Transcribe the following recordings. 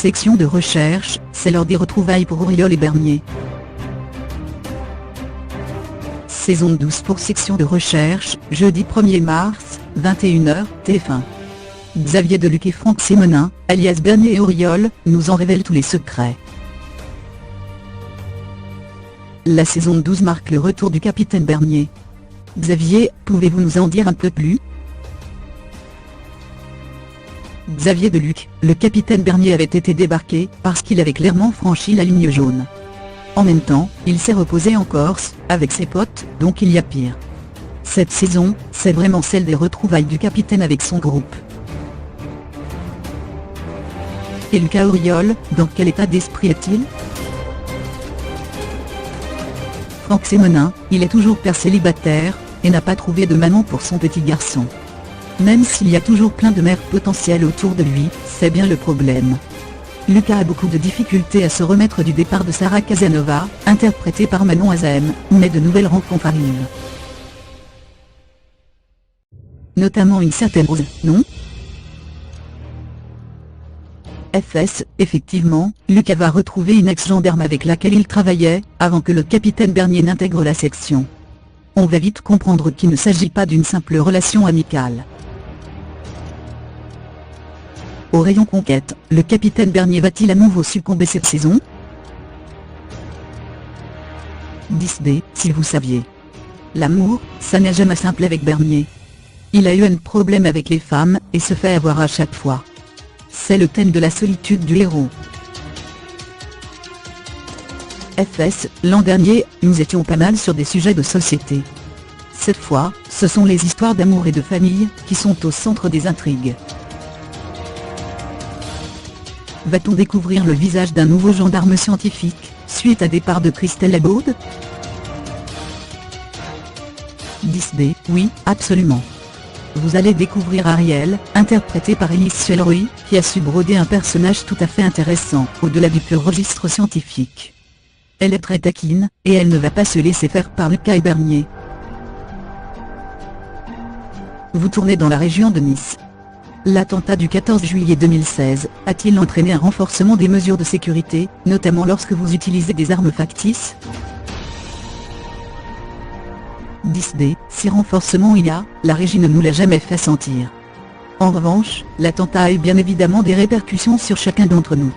Section de recherche, c'est l'heure des retrouvailles pour Auriol et Bernier. Saison 12 pour section de recherche, jeudi 1er mars, 21h, TF1. Xavier Deluc et Franck Sémenin, alias Bernier et Auriol, nous en révèlent tous les secrets. La saison 12 marque le retour du capitaine Bernier. Xavier, pouvez-vous nous en dire un peu plus ? Xavier Deluc, le capitaine Bernier avait été débarqué parce qu'il avait clairement franchi la ligne jaune. En même temps, il s'est reposé en Corse, avec ses potes, donc il y a pire. Cette saison, c'est vraiment celle des retrouvailles du capitaine avec son groupe. Et Lucas Auriol, dans quel état d'esprit est-il ? Franck Sémenin, il est toujours père célibataire, et n'a pas trouvé de maman pour son petit garçon. Même s'il y a toujours plein de mères potentielles autour de lui, c'est bien le problème. Lucas a beaucoup de difficultés à se remettre du départ de Sarah Casanova, interprétée par Manon Azaem, mais de nouvelles rencontres arrivent. Notamment une certaine Rose, non ? FS, effectivement, Lucas va retrouver une ex-gendarme avec laquelle il travaillait, avant que le capitaine Bernier n'intègre la section. On va vite comprendre qu'il ne s'agit pas d'une simple relation amicale. Au rayon conquête, le capitaine Bernier va-t-il à nouveau succomber cette saison ? 10D, si vous saviez. L'amour, ça n'est jamais simple avec Bernier. Il a eu un problème avec les femmes, et se fait avoir à chaque fois. C'est le thème de la solitude du héros. FS, l'an dernier, nous étions pas mal sur des sujets de société. Cette fois, ce sont les histoires d'amour et de famille, qui sont au centre des intrigues. Va-t-on découvrir le visage d'un nouveau gendarme scientifique, suite à départ de Christelle Labaude ? 10D, oui, absolument. Vous allez découvrir Ariel, interprétée par Élise Suelroy, qui a su broder un personnage tout à fait intéressant, au-delà du pur registre scientifique. Elle est très taquine, et elle ne va pas se laisser faire par Lucas et Bernier. Vous tournez dans la région de Nice. L'attentat du 14 juillet 2016, a-t-il entraîné un renforcement des mesures de sécurité, notamment lorsque vous utilisez des armes factices ? 10D, si renforcement il y a, la régie ne nous l'a jamais fait sentir. En revanche, l'attentat a eu bien évidemment des répercussions sur chacun d'entre nous.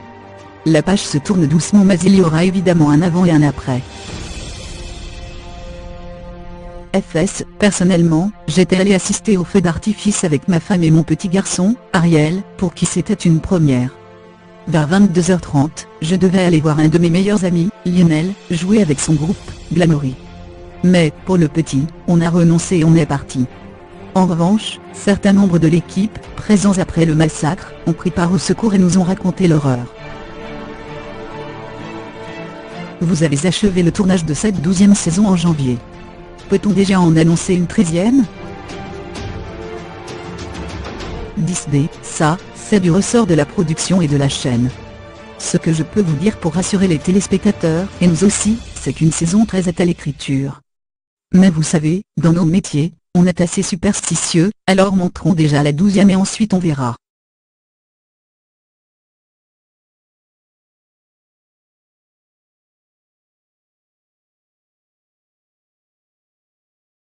La page se tourne doucement mais il y aura évidemment un avant et un après. FS, personnellement, j'étais allé assister au feu d'artifice avec ma femme et mon petit garçon, Ariel, pour qui c'était une première. Vers 22h30, je devais aller voir un de mes meilleurs amis, Lionel, jouer avec son groupe, Glamoury. Mais, pour le petit, on a renoncé et on est parti. En revanche, certains membres de l'équipe, présents après le massacre, ont pris part au secours et nous ont raconté l'horreur. Vous avez achevé le tournage de cette 12e saison en janvier. Peut-on déjà en annoncer une 13e ? 10D, ça, c'est du ressort de la production et de la chaîne. Ce que je peux vous dire pour rassurer les téléspectateurs, et nous aussi, c'est qu'une saison 13 est à l'écriture. Mais vous savez, dans nos métiers, on est assez superstitieux, alors montrons déjà la 12e et ensuite on verra.